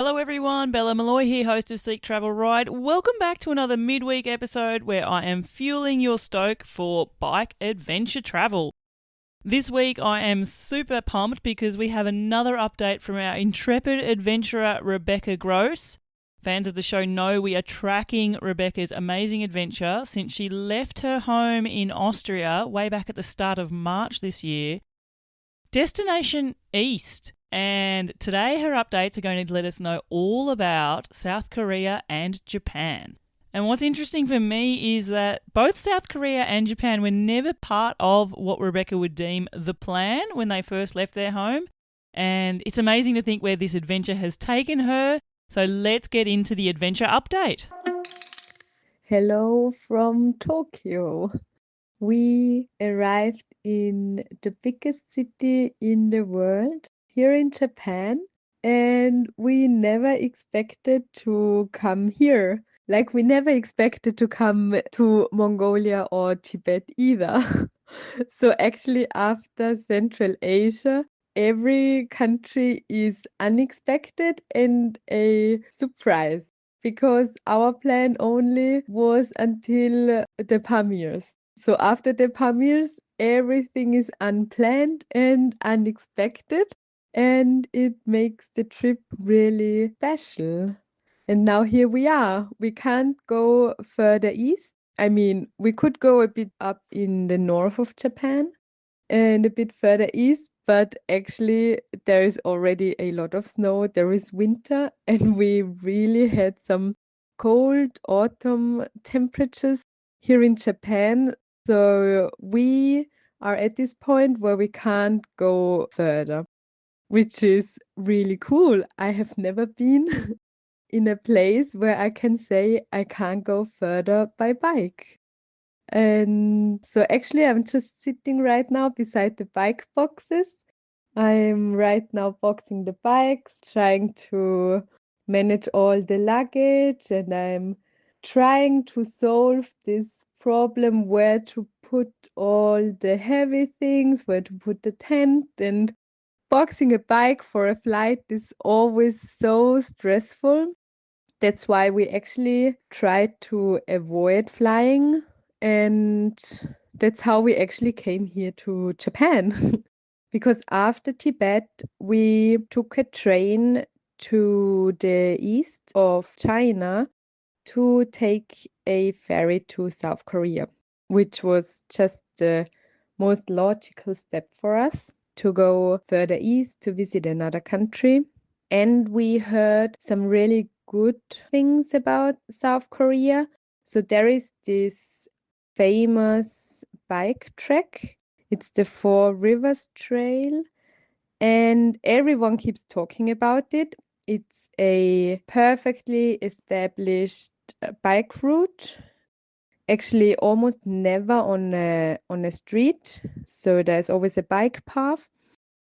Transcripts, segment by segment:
Hello everyone, Bella Malloy here, host of Seek Travel Ride. Welcome back to another midweek episode where I am fueling your stoke for bike adventure travel. This week I am super pumped because we have another update from our intrepid adventurer Rebecca Gross. Fans of the show know we are tracking Rebecca's amazing adventure since she left her home in Austria way back at the start of March this year. Destination East. And today her updates are going to let us know all about South Korea and Japan. And what's interesting for me is that both South Korea and Japan were never part of what Rebecca would deem the plan when they first left their home. And it's amazing to think where this adventure has taken her. So let's get into the adventure update. Hello from Tokyo. We arrived in the biggest city in the world, here in Japan, and we never expected to come here. Like, we never expected to come to Mongolia or Tibet either. So, actually, after Central Asia, every country is unexpected and a surprise because our plan only was until the Pamirs. So after the Pamirs, everything is unplanned and unexpected, and it makes the trip really special. And now here we are. We can't go further east. I mean, we could go a bit up in the north of Japan and a bit further east, but actually there is already a lot of snow. There is winter, and we really had some cold autumn temperatures here in Japan. So we are at this point where we can't go further, which is really cool. I have never been in a place where I can say I can't go further by bike. And so actually, I'm just sitting right now beside the bike boxes. I'm right now boxing the bikes, trying to manage all the luggage, and I'm trying to solve this problem where to put all the heavy things, where to put the tent. And boxing a bike for a flight is always so stressful. That's why we actually try to avoid flying, and that's how we actually came here to Japan. Because after Tibet, we took a train to the east of China to take a ferry to South Korea, which was just the most logical step for us to go further east to visit another country. And we heard some really good things about South Korea. So there is this famous bike track. It's the Four Rivers Trail, and everyone keeps talking about it. It's a perfectly established bike route, actually almost never on a street, so there's always a bike path.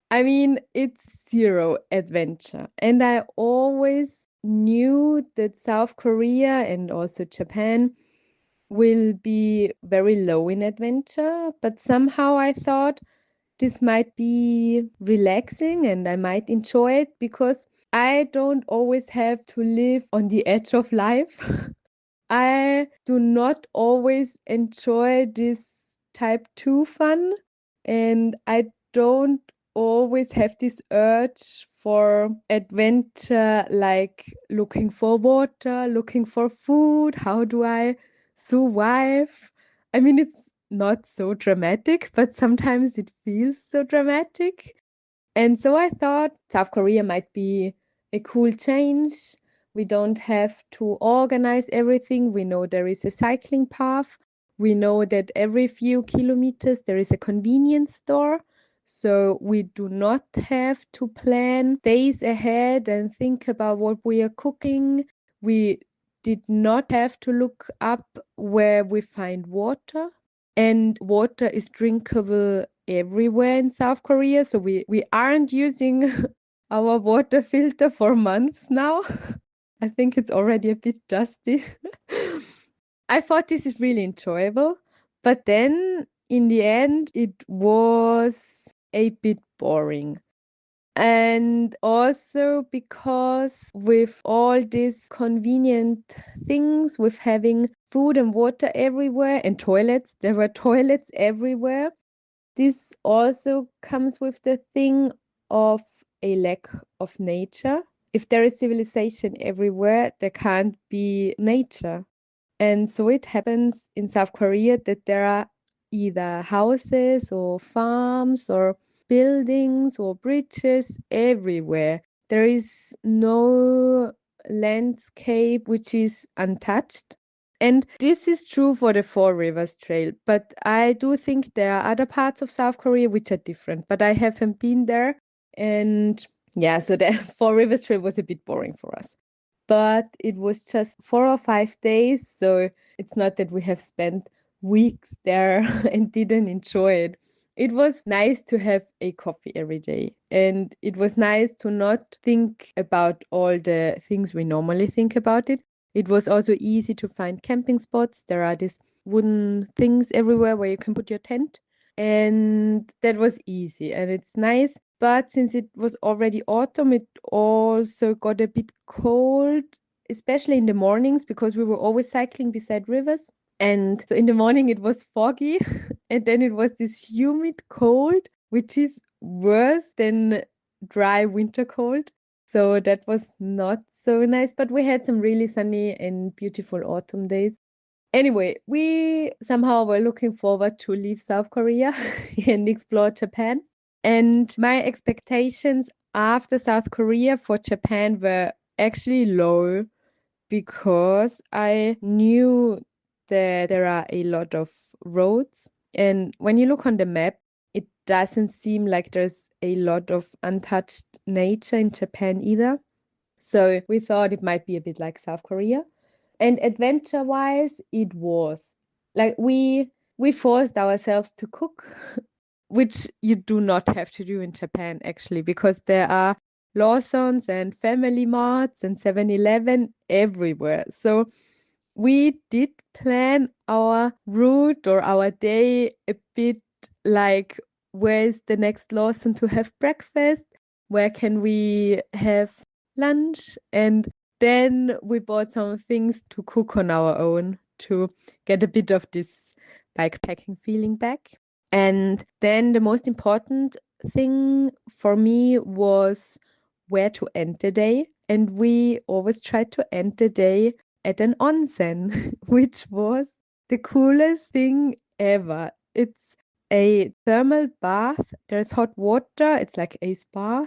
I mean, it's zero adventure. And I always knew that South Korea and also Japan will be very low in adventure, but somehow I thought this might be relaxing and I might enjoy it because I don't always have to live on the edge of life. I do not always enjoy this type 2 fun, and I don't always have this urge for adventure, like looking for water, looking for food. How do I survive? I mean, it's not so dramatic, but sometimes it feels so dramatic. And so I thought South Korea might be a cool change. We don't have to organize everything. We know there is a cycling path. We know that every few kilometers there is a convenience store. So we do not have to plan days ahead and think about what we are cooking. We did not have to look up where we find water. And water is drinkable everywhere in South Korea. So we aren't using our water filter for months now. I think it's already a bit dusty. I thought this is really enjoyable, but then in the end, it was a bit boring. And also because with all these convenient things, with having food and water everywhere and toilets, there were toilets everywhere. This also comes with the thing of a lack of nature. If there is civilization everywhere, there can't be nature. And so it happens in South Korea that there are either houses or farms or buildings or bridges everywhere. There is no landscape which is untouched. And this is true for the Four Rivers Trail, but I do think there are other parts of South Korea which are different, but I haven't been there. And yeah, so the Four Rivers Trail was a bit boring for us. But it was just 4 or 5 days, so it's not that we have spent weeks there and didn't enjoy it. It was nice to have a coffee every day, and it was nice to not think about all the things we normally think about it. It was also easy to find camping spots. There are these wooden things everywhere where you can put your tent, and that was easy and it's nice. But since it was already autumn, it also got a bit cold, especially in the mornings, because we were always cycling beside rivers. And so in the morning it was foggy, and then it was this humid cold, which is worse than dry winter cold. So that was not so nice, but we had some really sunny and beautiful autumn days. Anyway, we somehow were looking forward to leave South Korea and explore Japan. And my expectations after South Korea for Japan were actually low because I knew that there are a lot of roads. And when you look on the map, it doesn't seem like there's a lot of untouched nature in Japan either. So we thought it might be a bit like South Korea. And adventure wise, it was like we forced ourselves to cook, which you do not have to do in Japan actually, because there are Lawson's and Family Marts and 7-Eleven everywhere. So we did plan our route or our day a bit like, where is the next Lawson to have breakfast? Where can we have lunch? And then we bought some things to cook on our own to get a bit of this bikepacking feeling back. And then the most important thing for me was where to end the day. And we always tried to end the day at an onsen, which was the coolest thing ever. It's a thermal bath. There's hot water. It's like a spa.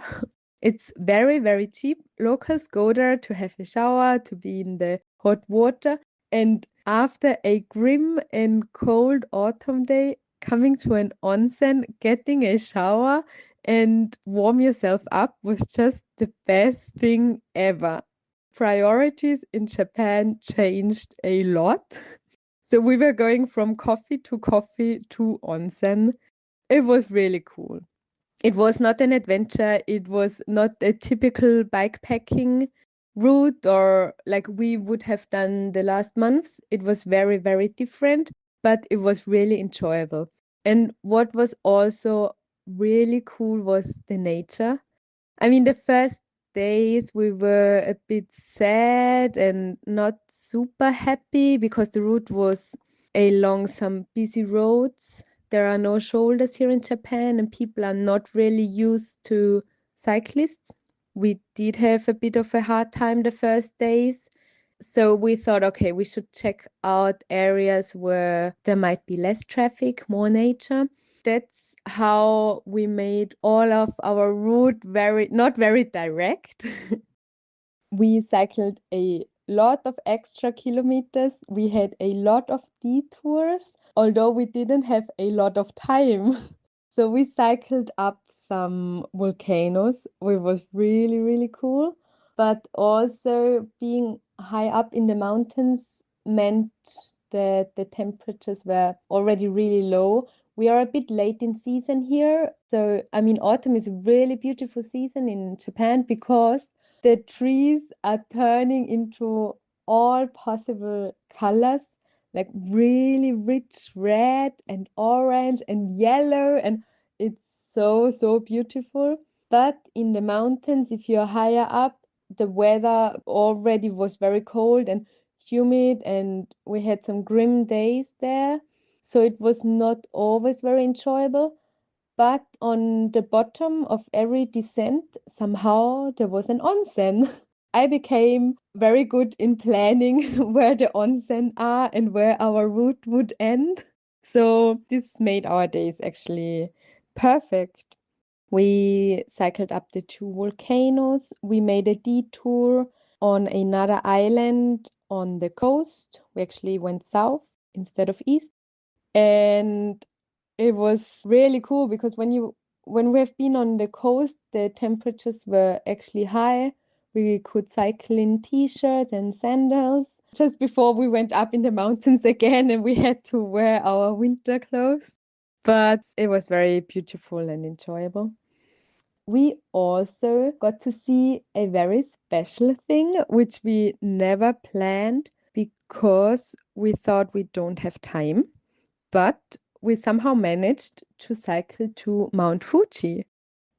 It's very, very cheap. Locals go there to have a shower, to be in the hot water. And after a grim and cold autumn day, coming to an onsen, getting a shower, and warm yourself up was just the best thing ever. Priorities in Japan changed a lot. So we were going from coffee to onsen. It was really cool. It was not an adventure. It was not a typical bikepacking route or like we would have done the last months. It was very, very different, but it was really enjoyable. And what was also really cool was the nature. I mean, the first days we were a bit sad and not super happy because the route was along some busy roads. There are no shoulders here in Japan, and people are not really used to cyclists. We did have a bit of a hard time the first days. So we thought, okay, we should check out areas where there might be less traffic, more nature. That's how we made all of our route very, not very direct. We cycled a lot of extra kilometers. We had a lot of detours, although we didn't have a lot of time. So we cycled up some volcanoes, which was really, really cool. But also being high up in the mountains meant that the temperatures were already really low. We are a bit late in season here. So, I mean, autumn is a really beautiful season in Japan because the trees are turning into all possible colors, like really rich red and orange and yellow, and it's so, so beautiful. But in the mountains, if you're higher up, the weather already was very cold and humid, and we had some grim days there. So it was not always very enjoyable. But on the bottom of every descent, somehow there was an onsen. I became very good in planning where the onsen are and where our route would end. So this made our days actually perfect. We cycled up the two volcanoes. We made a detour on another island on the coast. We actually went south instead of east. And it was really cool because when we have been on the coast, the temperatures were actually high. We could cycle in t-shirts and sandals just before we went up in the mountains again and we had to wear our winter clothes. But it was very beautiful and enjoyable. We also got to see a very special thing which we never planned because we thought we don't have time, but we somehow managed to cycle to Mount Fuji.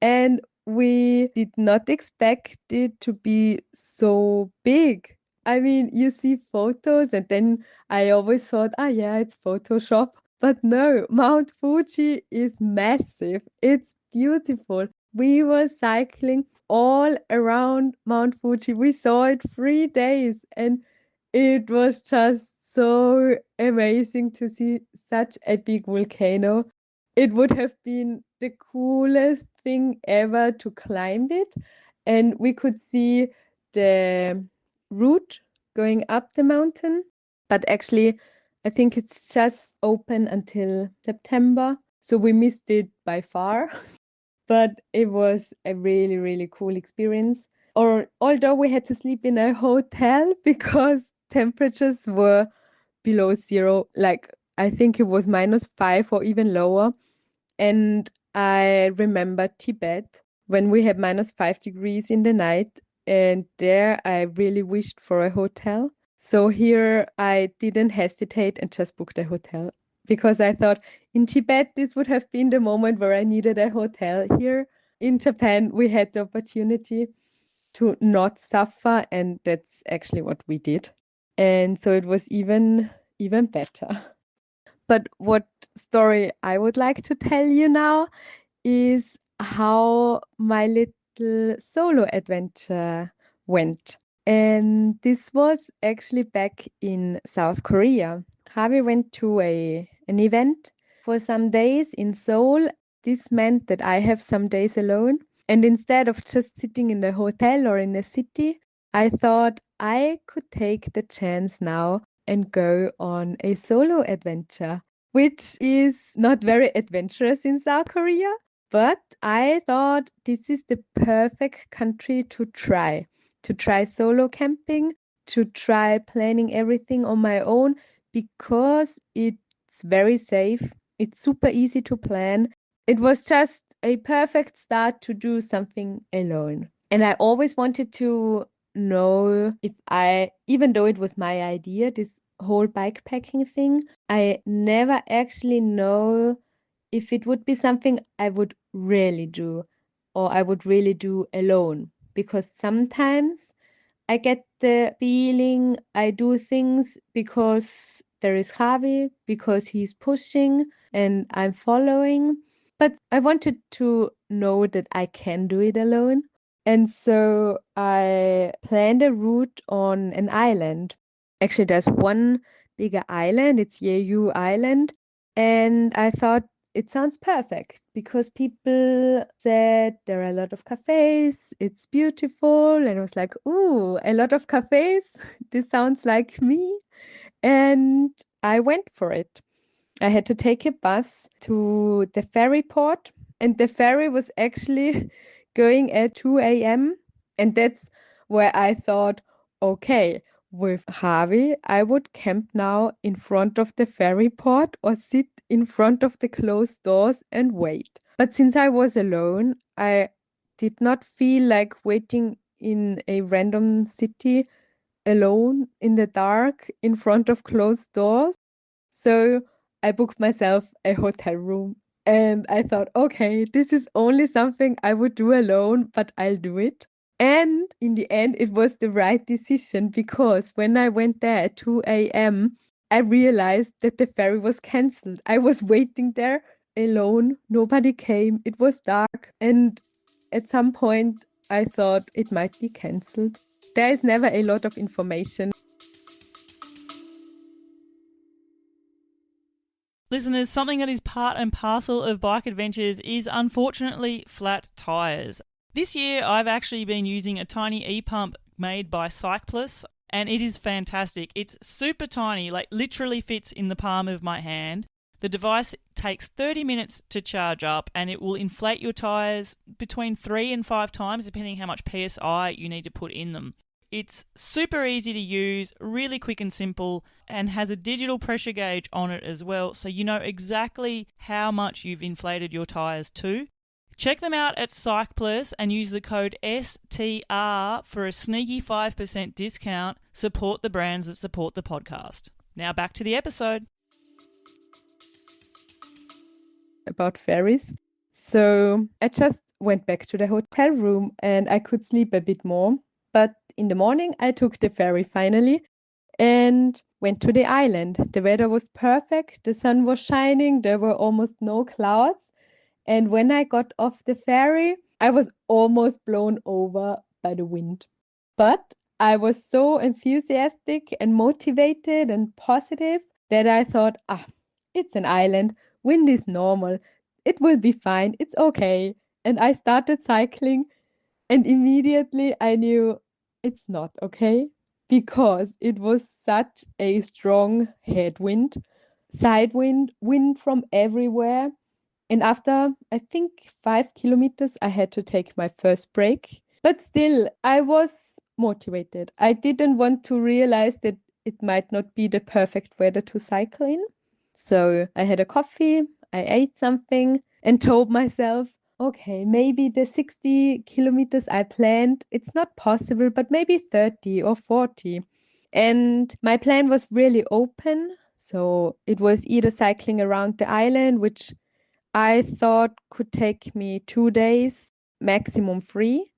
And we did not expect it to be so big. I mean, you see photos, and then I always thought, ah, yeah, it's Photoshop. But no, Mount Fuji is massive. It's beautiful. We were cycling all around Mount Fuji. We saw it 3 days, and it was just so amazing to see such a big volcano. It would have been the coolest thing ever to climb it. And we could see the route going up the mountain. But actually, I think it's just open until September. So we missed it by far. But it was a really, really cool experience. Or although we had to sleep in a hotel because temperatures were below zero, like I think it was -5 or even lower. And I remember Tibet when we had -5 degrees in the night, and there I really wished for a hotel. So here I didn't hesitate and just booked a hotel because I thought in Tibet this would have been the moment where I needed a hotel. Here in Japan we had the opportunity to not suffer, and that's actually what we did. And so it was even better. But what story I would like to tell you now is how my little solo adventure went. And this was actually back in South Korea. Harvey went to an event for some days in Seoul. This meant that I have some days alone. And instead of just sitting in the hotel or in a city, I thought I could take the chance now and go on a solo adventure, which is not very adventurous in South Korea. But I thought this is the perfect country to try solo camping, to try planning everything on my own because it's very safe. It's super easy to plan. It was just a perfect start to do something alone. And I always wanted to know if even though it was my idea, this whole bikepacking thing, I never actually know if it would be something I would really do or I would really do alone. Because sometimes I get the feeling I do things because there is Javi, because he's pushing and I'm following. But I wanted to know that I can do it alone. And so I planned a route on an island. Actually, there's one bigger island, it's Jeju Island. And I thought it sounds perfect because people said there are a lot of cafes, it's beautiful. And I was like, ooh, a lot of cafes? This sounds like me. And I went for it. I had to take a bus to the ferry port, and the ferry was actually going at 2 a.m. And that's where I thought, okay, with Javi, I would camp now in front of the ferry port or sit in front of the closed doors and wait. But since I was alone, I did not feel like waiting in a random city alone in the dark in front of closed doors. So I booked myself a hotel room And I thought, okay, this is only something I would do alone, but I'll do it. And in the end, it was the right decision because when I went there at 2 a.m., I realized that the ferry was cancelled. I was waiting there alone. Nobody came. It was dark. And at some point, I thought it might be cancelled. There is never a lot of information. Listeners, something that is part and parcel of bike adventures is unfortunately flat tyres. This year I've actually been using a tiny e-pump made by Cyclus, and it is fantastic. It's super tiny, like literally fits in the palm of my hand. The device takes 30 minutes to charge up, and it will inflate your tyres between 3 and 5 times depending how much PSI you need to put in them. It's super easy to use, really quick and simple, and has a digital pressure gauge on it as well, so you know exactly how much you've inflated your tyres to. Check them out at Cyclus and use the code STR for a sneaky 5% discount. Support the brands that support the podcast. Now back to the episode. About ferries. So I just went back to the hotel room and I could sleep a bit more. But in the morning, I took the ferry finally and went to the island. The weather was perfect, the sun was shining, there were almost no clouds. And when I got off the ferry, I was almost blown over by the wind. But I was so enthusiastic and motivated and positive that I thought, it's an island, wind is normal, it will be fine, it's okay. And I started cycling, and immediately I knew it's not okay because it was such a strong headwind, side wind, wind from everywhere. And after, I think, 5 kilometers, I had to take my first break. But still, I was motivated. I didn't want to realize that it might not be the perfect weather to cycle in. So I had a coffee, I ate something, and told myself, okay, maybe the 60 kilometers I planned, it's not possible, but maybe 30 or 40. And my plan was really open. So it was either cycling around the island, which I thought could take me 2 days, maximum 3,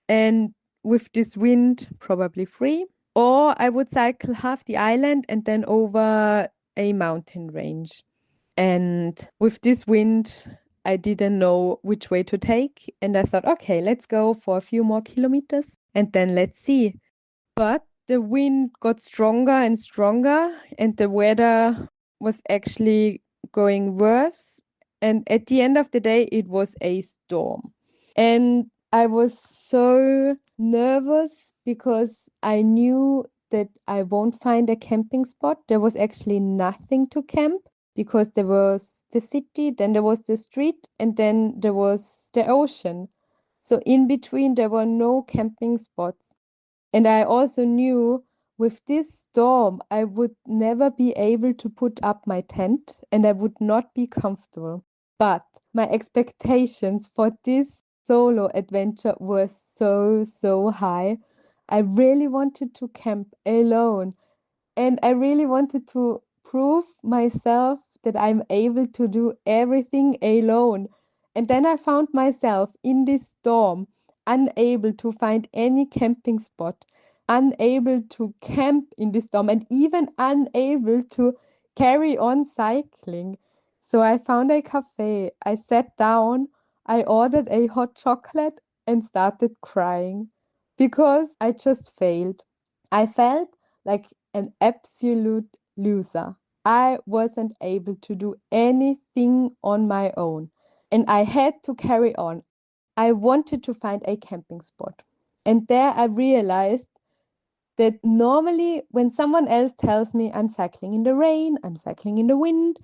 and with this wind, probably 3. Or I would cycle half the island and then over a mountain range. And with this wind, I didn't know which way to take. And I thought, okay, let's go for a few more kilometers and then let's see. But the wind got stronger and stronger, and the weather was actually going worse. And at the end of the day, it was a storm. And I was so nervous because I knew that I won't find a camping spot. There was actually nothing to camp because there was the city, then there was the street, and then there was the ocean. So in between, there were no camping spots. And I also knew with this storm, I would never be able to put up my tent and I would not be comfortable. But my expectations for this solo adventure were so, so high. I really wanted to camp alone and I really wanted to prove myself that I'm able to do everything alone. And then I found myself in this storm, unable to find any camping spot, unable to camp in this storm, and even unable to carry on cycling. So I found a cafe, I sat down, I ordered a hot chocolate, and started crying because I just failed. I felt like an absolute loser. I wasn't able to do anything on my own, and I had to carry on. I wanted to find a camping spot. And there I realized that normally when someone else tells me I'm cycling in the rain, I'm cycling in the wind,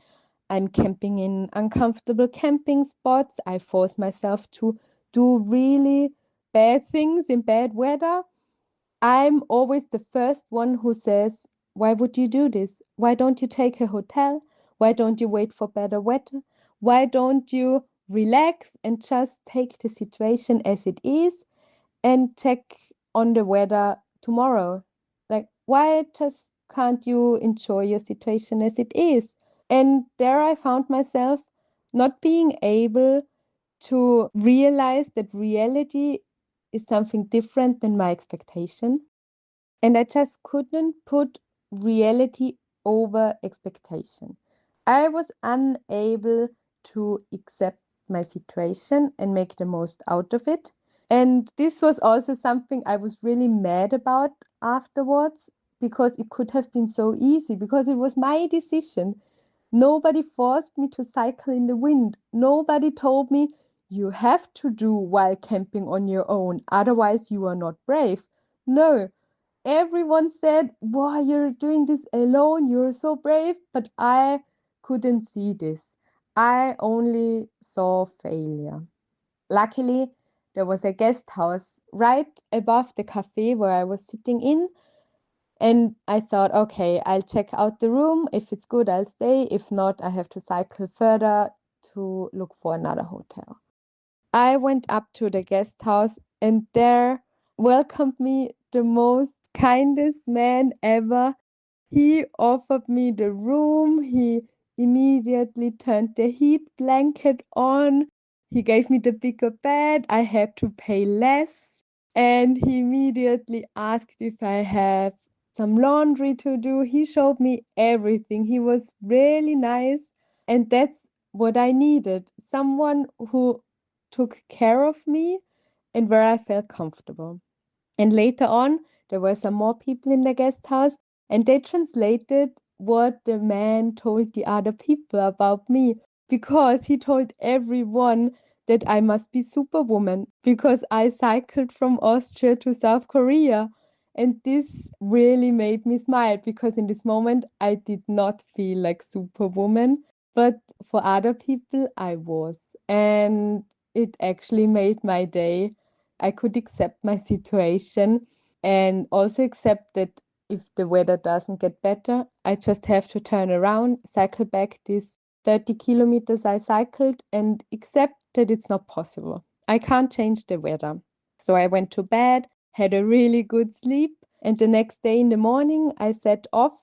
I'm camping in uncomfortable camping spots, I force myself to do really bad things in bad weather, I'm always the first one who says, why would you do this? Why don't you take a hotel? Why don't you wait for better weather? Why don't you relax and just take the situation as it is and check on the weather tomorrow? Like, why just can't you enjoy your situation as it is? And there I found myself not being able to realize that reality is something different than my expectation. And I just couldn't put reality over expectation. I was unable to accept my situation and make the most out of it. And this was also something I was really mad about afterwards, because it could have been so easy, because it was my decision. Nobody forced me to cycle in the wind. Nobody told me you have to do wild camping on your own, otherwise you are not brave. No, everyone said, wow, you're doing this alone, you're so brave. But I couldn't see this. I only saw failure. Luckily, there was a guest house right above the cafe where I was sitting in. And I thought, okay, I'll check out the room. If it's good, I'll stay. If not, I have to cycle further to look for another hotel. I went up to the guest house, and there welcomed me the most kindest man ever. He offered me the room. He immediately turned the heat blanket on. He gave me the bigger bed. I had to pay less. And he immediately asked if I have some laundry to do. He showed me everything. He was really nice. And that's what I needed. Someone who took care of me and where I felt comfortable. And later on, there were some more people in the guest house, and they translated what the man told the other people about me, because he told everyone that I must be Superwoman because I cycled from Austria to South Korea. And this really made me smile, because in this moment I did not feel like Superwoman, but for other people I was. And it actually made my day. I could accept my situation and also accept that if the weather doesn't get better, I just have to turn around, cycle back these 30 kilometers I cycled, and accept that it's not possible. I can't change the weather. So I went to bed, had a really good sleep, and the next day in the morning I set off,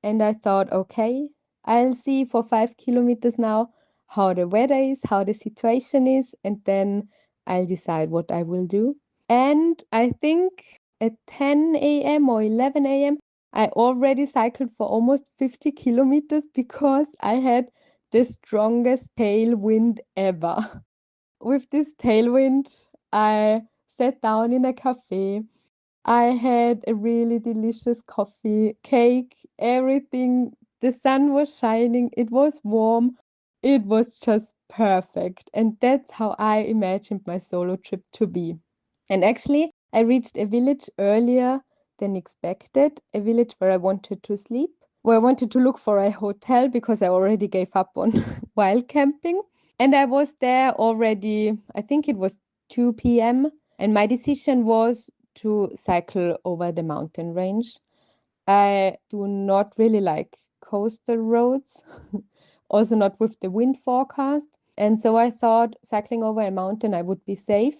and I thought, okay, I'll see for 5 kilometers now how the weather is, how the situation is, and then I'll decide what I will do. And I think at 10 a.m. or 11 a.m., I already cycled for almost 50 kilometers because I had the strongest tailwind ever. With this tailwind, I sat down in a cafe. I had a really delicious coffee, cake, everything. The sun was shining, it was warm, it was just perfect. And that's how I imagined my solo trip to be. And actually, I reached a village earlier than expected, a village where I wanted to sleep, where I wanted to look for a hotel because I already gave up on wild camping. And I was there already, I think it was 2 p.m. And my decision was to cycle over the mountain range. I do not really like coastal roads, also not with the wind forecast. And so I thought cycling over a mountain, I would be safe.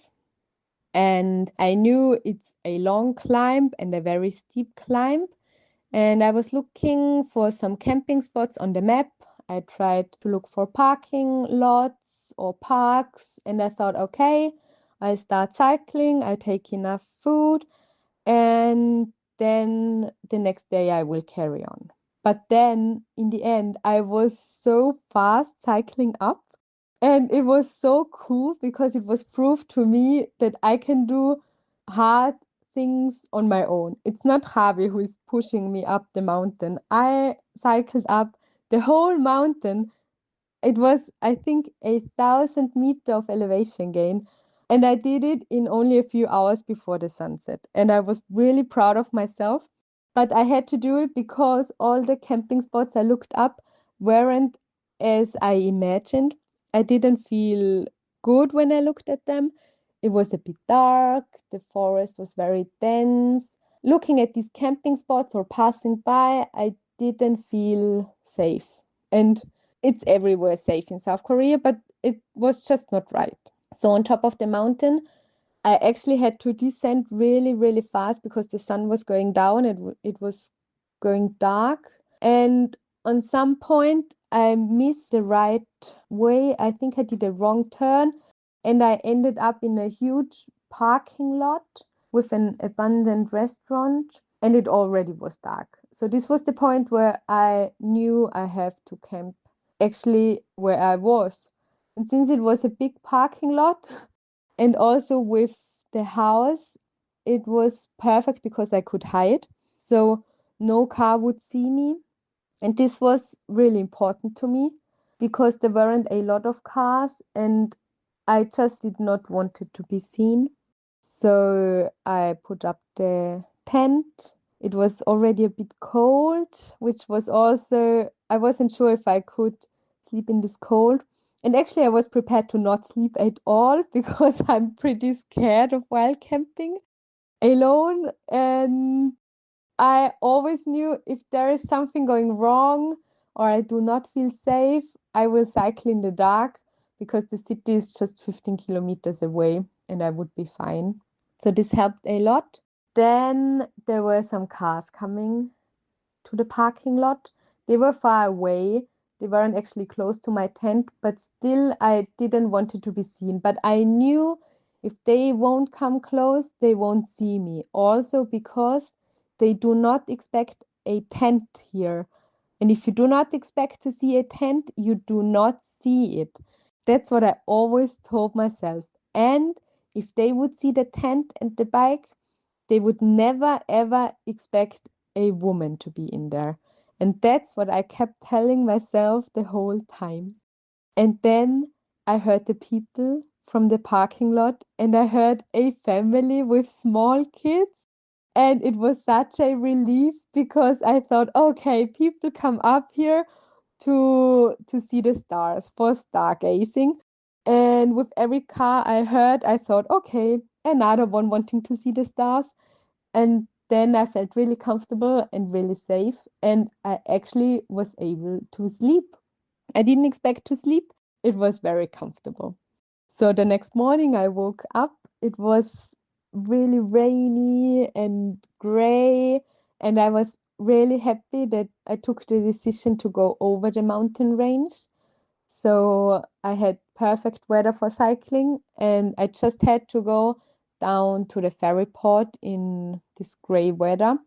And I knew it's a long climb and a very steep climb. And I was looking for some camping spots on the map. I tried to look for parking lots or parks. And I thought, okay, I'll start cycling, I'll take enough food, and then the next day I will carry on. But then in the end, I was so fast cycling up, and it was so cool because it was proof to me that I can do hard things on my own. It's not Javi who is pushing me up the mountain. I cycled up the whole mountain. It was, I think, 1,000 meters of elevation gain. And I did it in only a few hours before the sunset. And I was really proud of myself. But I had to do it because all the camping spots I looked up weren't as I imagined. I didn't feel good when I looked at them. It was a bit dark, the forest was very dense. Looking at these camping spots or passing by, I didn't feel safe. And it's everywhere safe in South Korea, but it was just not right. So on top of the mountain, I actually had to descend really, really fast because the sun was going down. It was going dark. And on some point, I missed the right way. I think I did a wrong turn and I ended up in a huge parking lot with an abandoned restaurant and it already was dark. So this was the point where I knew I have to camp actually where I was. And since it was a big parking lot and also with the house, it was perfect because I could hide. So no car would see me. And this was really important to me because there weren't a lot of cars and I just did not want it to be seen. So I put up the tent. It was already a bit cold, which was also, I wasn't sure if I could sleep in this cold. And actually, I was prepared to not sleep at all because I'm pretty scared of wild camping alone. And I always knew if there is something going wrong or I do not feel safe, I will cycle in the dark because the city is just 15 kilometers away and I would be fine. So this helped a lot. Then there were some cars coming to the parking lot. They were far away. They weren't actually close to my tent, but still I didn't want it to be seen. But I knew if they won't come close, they won't see me. Also because they do not expect a tent here. And if you do not expect to see a tent, you do not see it. That's what I always told myself. And if they would see the tent and the bike, they would never ever expect a woman to be in there. And that's what I kept telling myself the whole time. And then I heard the people from the parking lot and I heard a family with small kids. And it was such a relief because I thought, okay, people come up here to see the stars for stargazing. And with every car I heard, I thought, okay, another one wanting to see the stars. And then I felt really comfortable and really safe. And I actually was able to sleep. I didn't expect to sleep. It was very comfortable. So the next morning I woke up. It was really rainy and gray. And I was really happy that I took the decision to go over the mountain range. So I had perfect weather for cycling, and I just had to go down to the ferry port in this gray weather.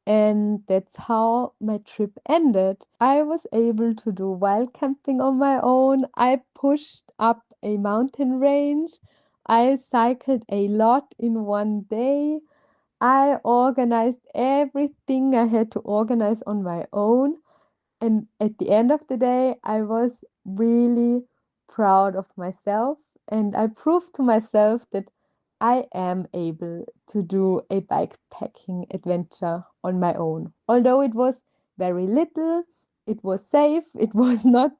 And that's how my trip ended. I was able to do wild camping on my own. I pushed up a mountain range. I cycled a lot in one day. I organized everything I had to organize on my own. And at the end of the day, I was really proud of myself. And I proved to myself that I am able to do a bikepacking adventure on my own. Although it was very little, it was safe, it was not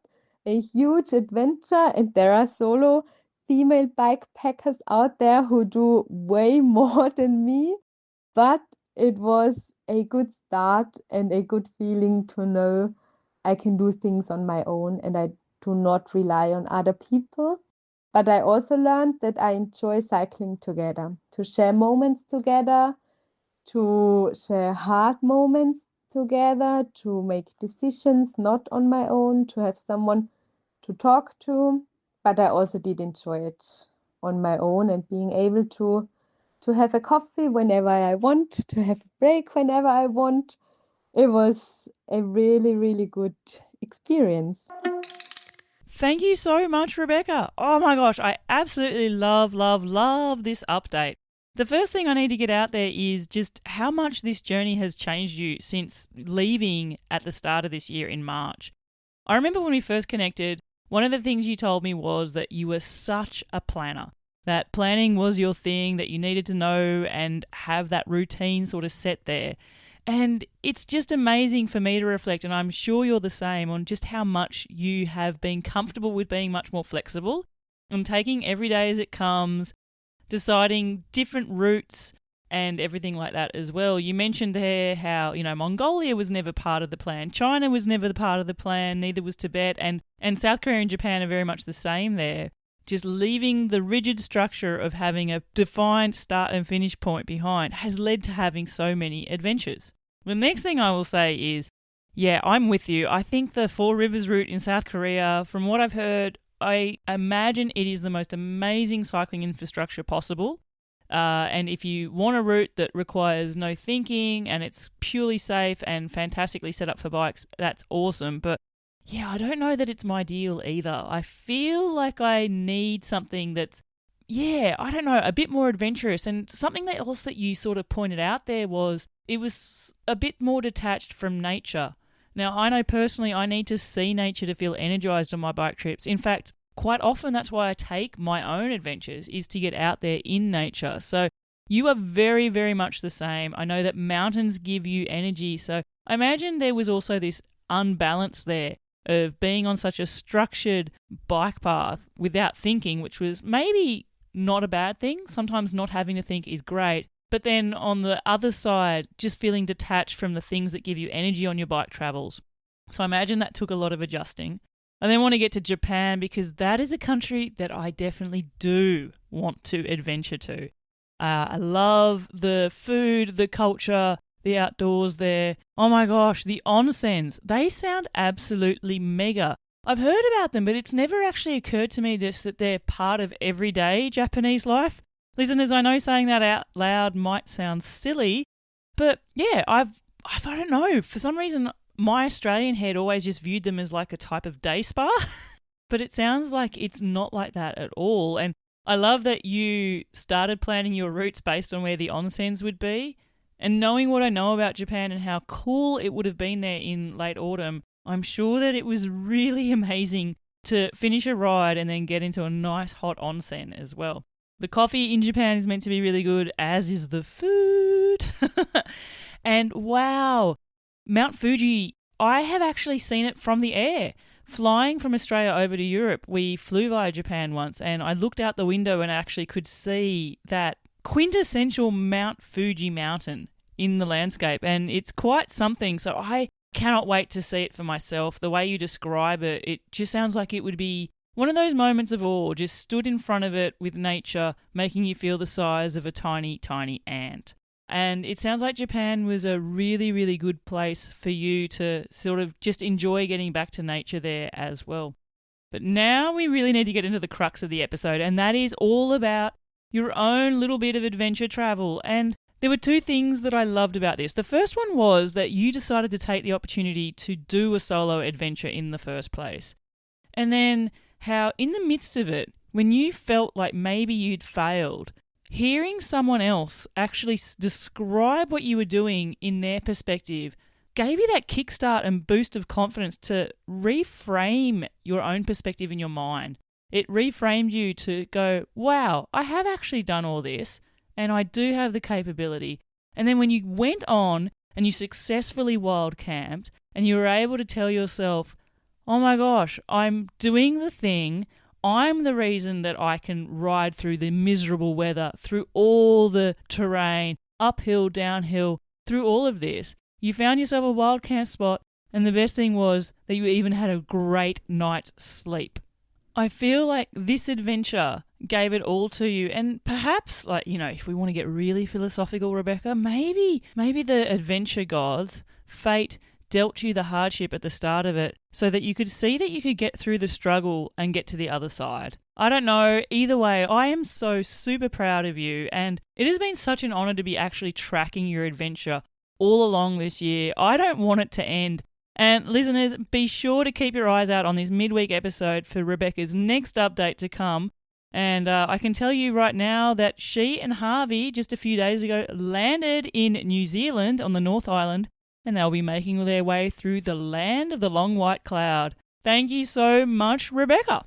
a huge adventure. And there are solo female bikepackers out there who do way more than me. But it was a good start and a good feeling to know I can do things on my own and I do not rely on other people. But I also learned that I enjoy cycling together, to share moments together, to share hard moments together, to make decisions not on my own, to have someone to talk to. But I also did enjoy it on my own and being able to have a coffee whenever I want, to have a break whenever I want. It was a really, really good experience. Thank you so much, Rebecca. Oh my gosh, I absolutely love, love, love this update. The first thing I need to get out there is just how much this journey has changed you since leaving at the start of this year in March. I remember when we first connected, one of the things you told me was that you were such a planner, that planning was your thing, that you needed to know and have that routine sort of set there. And it's just amazing for me to reflect, and I'm sure you're the same, on just how much you have been comfortable with being much more flexible and taking every day as it comes, deciding different routes and everything like that as well. You mentioned there how, Mongolia was never part of the plan. China was never the part of the plan, neither was Tibet, and South Korea and Japan are very much the same there. Just leaving the rigid structure of having a defined start and finish point behind has led to having so many adventures. The next thing I will say is Yeah, I'm with you. I think the Four Rivers route in South Korea, from what I've heard, I imagine it is the most amazing cycling infrastructure possible. And if you want a route that requires no thinking and it's purely safe and fantastically set up for bikes, that's awesome. But yeah, I don't know that it's my deal either. I feel like I need something that's, yeah, I don't know, a bit more adventurous. And something that else that you sort of pointed out there was it was a bit more detached from nature. Now, I know personally I need to see nature to feel energized on my bike trips. In fact, quite often that's why I take my own adventures, is to get out there in nature. So you are very, very much the same. I know that mountains give you energy. So I imagine there was also this unbalance there of being on such a structured bike path without thinking, which was maybe not a bad thing. Sometimes not having to think is great. But then on the other side, just feeling detached from the things that give you energy on your bike travels. So I imagine that took a lot of adjusting. I then want to get to Japan because that is a country that I definitely do want to adventure to. I love the food, the culture, the outdoors there. Oh my gosh, the onsens. They sound absolutely mega. I've heard about them, but it's never actually occurred to me just that they're part of everyday Japanese life. Listeners, I know saying that out loud might sound silly, but yeah, I don't know. For some reason, my Australian head always just viewed them as like a type of day spa, but it sounds like it's not like that at all. And I love that you started planning your routes based on where the onsens would be. And knowing what I know about Japan and how cool it would have been there in late autumn, I'm sure that it was really amazing to finish a ride and then get into a nice hot onsen as well. The coffee in Japan is meant to be really good, as is the food. And wow, Mount Fuji, I have actually seen it from the air. Flying from Australia over to Europe, we flew via Japan once, and I looked out the window and actually could see that quintessential Mount Fuji mountain in the landscape, and it's quite something. So I cannot wait to see it for myself. The way you describe it, it just sounds like it would be one of those moments of awe, just stood in front of it with nature, making you feel the size of a tiny, tiny ant. And it sounds like Japan was a really, really good place for you to sort of just enjoy getting back to nature there as well. But now we really need to get into the crux of the episode, and that is all about your own little bit of adventure travel. And there were two things that I loved about this. The first one was that you decided to take the opportunity to do a solo adventure in the first place. And then how in the midst of it, when you felt like maybe you'd failed, hearing someone else actually describe what you were doing in their perspective gave you that kickstart and boost of confidence to reframe your own perspective in your mind. It reframed you to go, wow, I have actually done all this and I do have the capability. And then when you went on and you successfully wild camped and you were able to tell yourself, oh my gosh, I'm doing the thing. I'm the reason that I can ride through the miserable weather, through all the terrain, uphill, downhill, through all of this. You found yourself a wild camp spot, and the best thing was that you even had a great night's sleep. I feel like this adventure gave it all to you, and perhaps, like, you know, if we want to get really philosophical, Rebecca, maybe the adventure gods, fate, dealt you the hardship at the start of it so that you could see that you could get through the struggle and get to the other side. I don't know. Either way, I am so super proud of you, and it has been such an honor to be actually tracking your adventure all along this year. I don't want it to end. And listeners, be sure to keep your eyes out on this midweek episode for Rebecca's next update to come. And I can tell you right now that she and Harvey just a few days ago landed in New Zealand on the North Island, and they'll be making their way through the land of the long white cloud. Thank you so much, Rebecca.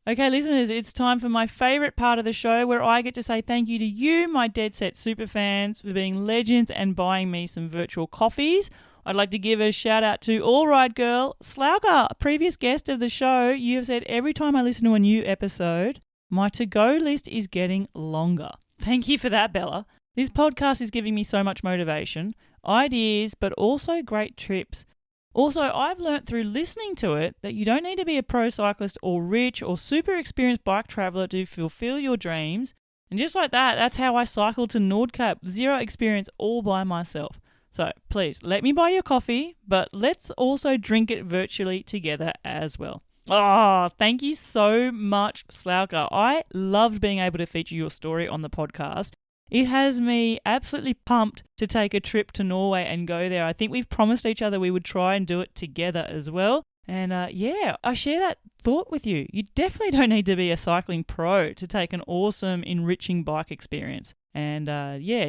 Okay, listeners, it's time for my favourite part of the show where I get to say thank you to you, my Dead Set superfans, for being legends and buying me some virtual coffees. I'd like to give a shout out to All Right Girl, Slaughter, a previous guest of the show. You have said every time I listen to a new episode, my to-go list is getting longer. Thank you for that, Bella. This podcast is giving me so much motivation, ideas, but also great trips. Also, I've learnt through listening to it that you don't need to be a pro cyclist or rich or super experienced bike traveller to fulfill your dreams. And just like that, that's how I cycled to Nordkap, zero experience, all by myself. So please let me buy your coffee, but let's also drink it virtually together as well. Oh, thank you so much, Slauka. I loved being able to feature your story on the podcast. It has me absolutely pumped to take a trip to Norway and go there. I think we've promised each other we would try and do it together as well. And I share that thought with you. You definitely don't need to be a cycling pro to take an awesome, enriching bike experience. And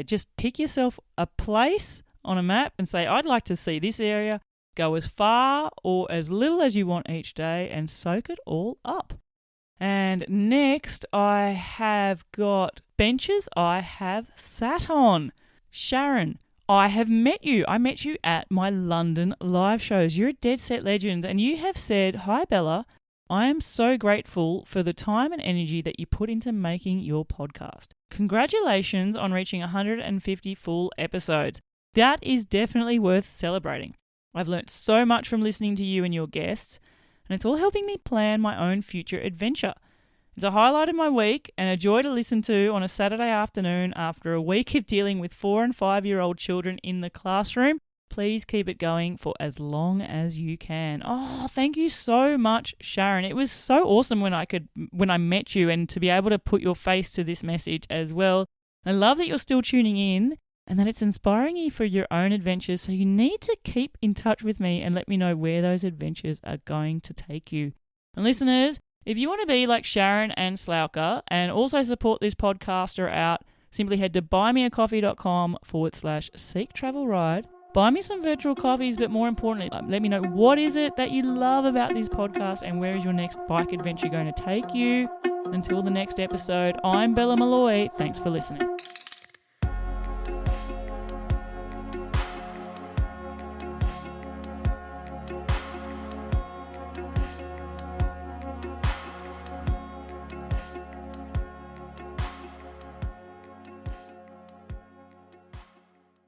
just pick yourself a place on a map and say, I'd like to see this area. Go as far or as little as you want each day and soak it all up. And next, I have got benches I have sat on. Sharon, I have met you. I met you at my London live shows. You're a dead set legend, and you have said, "Hi, Bella. I am so grateful for the time and energy that you put into making your podcast. Congratulations on reaching 150 full episodes. That is definitely worth celebrating. I've learnt so much from listening to you and your guests, and it's all helping me plan my own future adventure. It's a highlight of my week and a joy to listen to on a Saturday afternoon after a week of dealing with 4 and 5-year-old children in the classroom. Please keep it going for as long as you can." Oh, thank you so much, Sharon. It was so awesome when I met you and to be able to put your face to this message as well. I love that you're still tuning in and that it's inspiring you for your own adventures. So you need to keep in touch with me and let me know where those adventures are going to take you. And listeners, if you want to be like Sharon and Slauka and also support this podcaster out, simply head to buymeacoffee.com/Seek Travel Ride. Buy me some virtual coffees, but more importantly, let me know what is it that you love about this podcast and where is your next bike adventure going to take you. Until the next episode, I'm Bella Malloy. Thanks for listening.